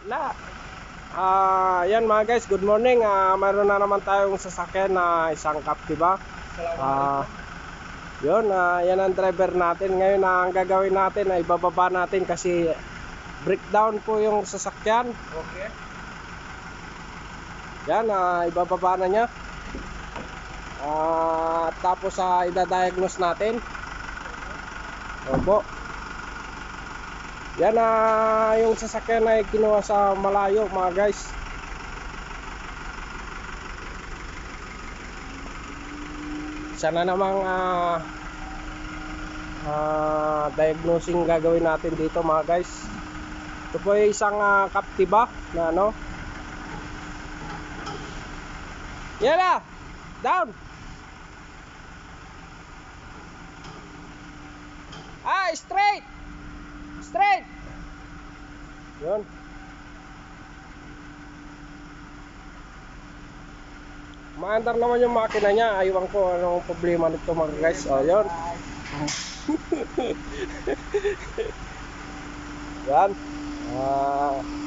La. Yan mga guys, good morning. Mayroon na naman tayong sasakyan na isang Captiva. Yun, yan ang driver natin. Ngayon ang gagawin natin ay bababa natin kasi breakdown po yung sasakyan. Okay. Yan, ibababa na niya. Tapos idadiagnose natin. Opo. Yan, yung sasakyan ay kinuha sa malayo mga guys. Sana namang diagnosing gagawin natin dito mga guys. Ito po ay isang Captiva na ano. Yan na! Down! Straight! Straight! Yun. Maandar naman yung makina niya. Aywan ko anong problema nito mga guys. Yun. Yan.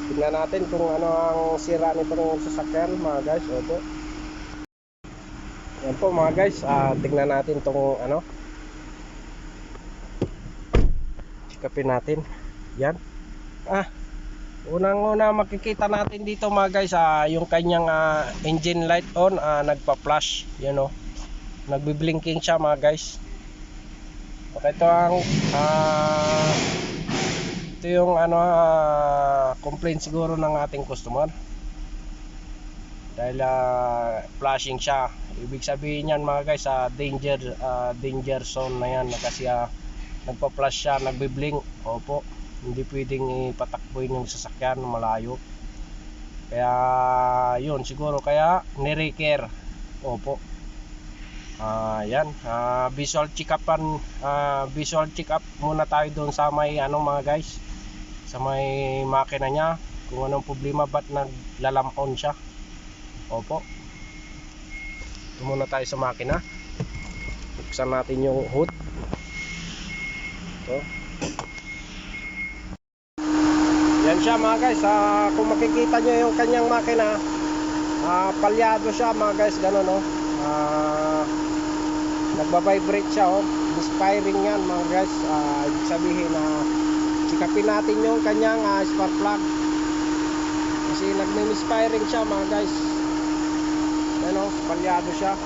Tingnan natin kung ano ang sira nito ng sasakyan mga guys. Opo. Yan po mga guys. Tingnan natin tong ano. Sikapin natin. Yan. Unang-una makikita natin dito mga guys, yung kanyang engine light on, nagpa-flash, you know. Nagbi-blinking siya mga guys. Okay, ito yung complaint siguro ng ating customer. Dahil flashing siya. Ibig sabihin yan mga guys, danger zone na yan kasi nagpa-flash siya, nagbi-blink. Opo. Hindi pwedeng ipatakbuhin yung sasakyan malayo. Kaya yun siguro kaya ni-repair. Opo. Yan. Visual check up muna tayo doon sa may mga guys. Sa may makina niya kung anong problema, ba't naglalampon siya. Opo. Ito muna tayo sa makina. Buksan natin yung hood. Ito. Yan siya mga guys, kung makikita nyo yung kanyang makina, palyado siya mga guys, gano'n no. Nagbabibrate siya, misfiring yan mga guys. Ibig sabihin na sikapin natin yung kanyang spark plug kasi nagmi-misfiring siya mga guys. Ano, palyado siya.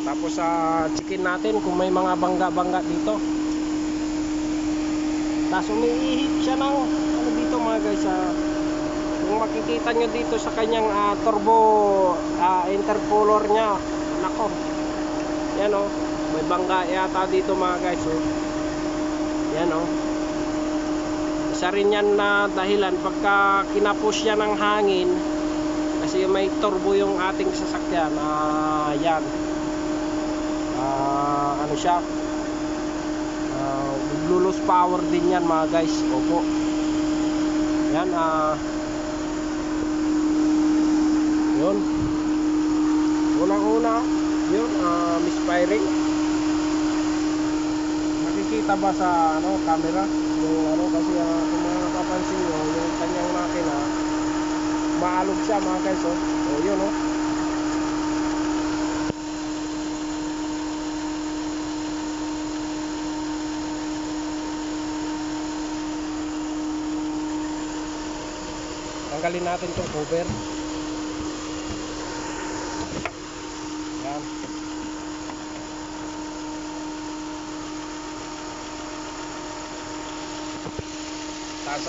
Tapos checkin natin kung may mga bangga-bangga dito. Tapos umiihip siya ng dito mga guys. Kung makikita nyo dito sa kanyang turbo intercooler nya, nako, yan o, may bangga yata dito mga guys. Yan o, isa rin yan na dahilan pagka kinapush yan ng hangin kasi may turbo yung ating sasakyan. Yan, ano siya, lulus power din yan mga guys. Opo. Yan, yun, unang-una yun, misfiring. Makikita ba sa camera yung kasi kung mapapansin nyo yung kanyang makina, maalog siya mga guys. Yun tanggalin natin itong cover. Yan. Tapos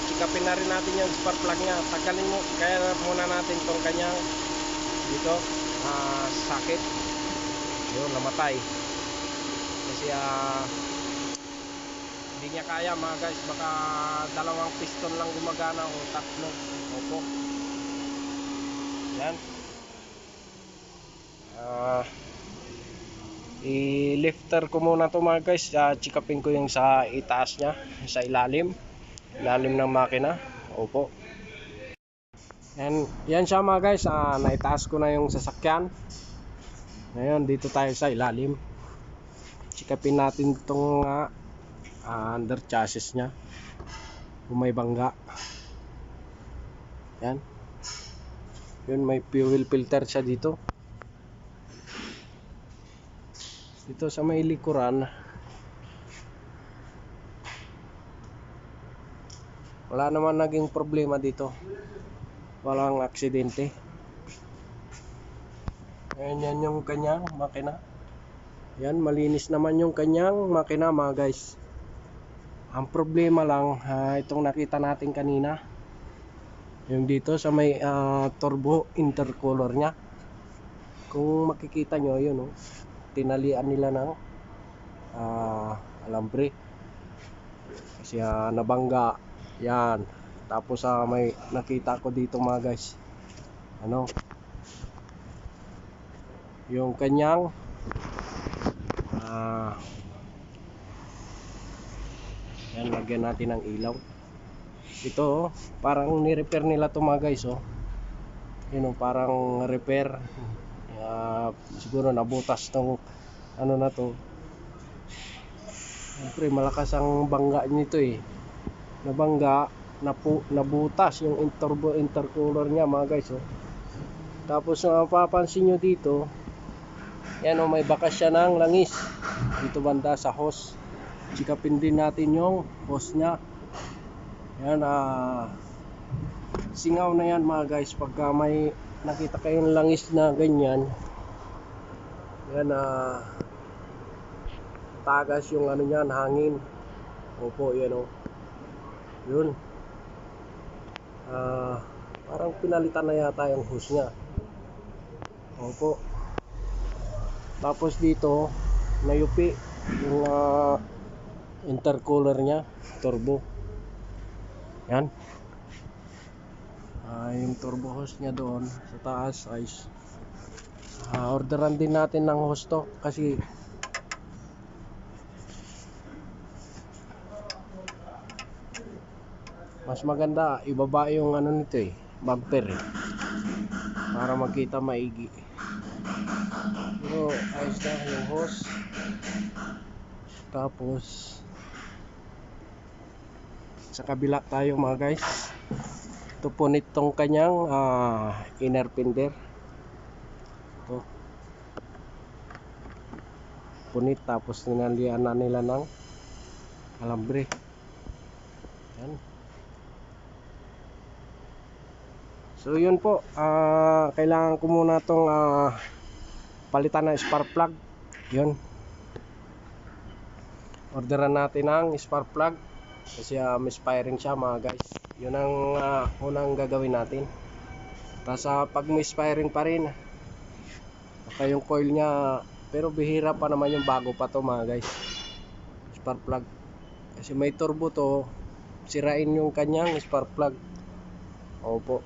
chikapin na rin natin yung spark plug nya. Tanggalin mo, kaya muna natin itong kanyang dito sakit. Yun, namatay kasi hindi niya kaya mga guys. Baka dalawang piston lang gumagana o tatlo. Opo. Yan. I-lifter ko muna to mga guys. Chikapin ko yung sa itaas nya, sa ilalim ng makina. Opo. Yan siya mga guys. Naitaas ko na yung sasakyan. Ngayon dito tayo sa ilalim. Sikapin natin itong under chassis nya kung may bangga. Yan. Yun, may fuel filter siya dito. Dito sa may likuran, wala naman naging problema dito. Walang aksidente. Ayan, yan yung kanyang makina. Yan, malinis naman yung kanyang makina mga guys. Ang problema lang, itong nakita natin kanina, yung dito sa may turbo intercooler nya. Kung makikita nyo, yun oh, tinalian nila ng alambre kasi nabangga yan. Tapos may nakita ko dito mga guys, ano, yung kanyang yan, lagyan natin ng ilaw. Ito oh, parang ni-repair nila to mga guys oh. Yun oh, parang repair. Siguro nabutas tong ano na to. Siyempre malakas ang bangga nito eh. Nabangga, nabutas yung turbo intercooler nya mga guys oh. Tapos mapapansin nyo dito, yan oh, may bakas siya ng langis dito banda sa hose. Sikapin din natin yung hose nya. Yan, singaw na yan mga guys pagka may nakita kayong langis na ganyan. Yan, tagas yung ano niyan, hangin. Opo, yan o. Yun. Parang pinalitan na yata yung hose nya. Opo. Tapos dito, nayupi yung intercooler nya, turbo. Yan. Yung turbo hose nya doon sa taas ay orderan din natin ng hose to kasi mas maganda ibaba yung ano nito eh, bumper eh, para makita maigi. Pero ayos na yung hose. Tapos sa kabila tayo mga guys. Ito po nitong kanyang inner fender. Ito. Punit, tapos ninalian na nila ng alambre. Yan. So yun po, kailangan ko muna itong palitan ng spark plug. Yun. Orderan natin ng spark plug kasi misfiring siya mga guys. Yun ang unang gagawin natin. Tapos pag misfiring pa rin, baka yung coil nya, pero bihira pa naman yung bago pa to mga guys, spark plug. Kasi may turbo to, sirain yung kanyang spark plug. Opo.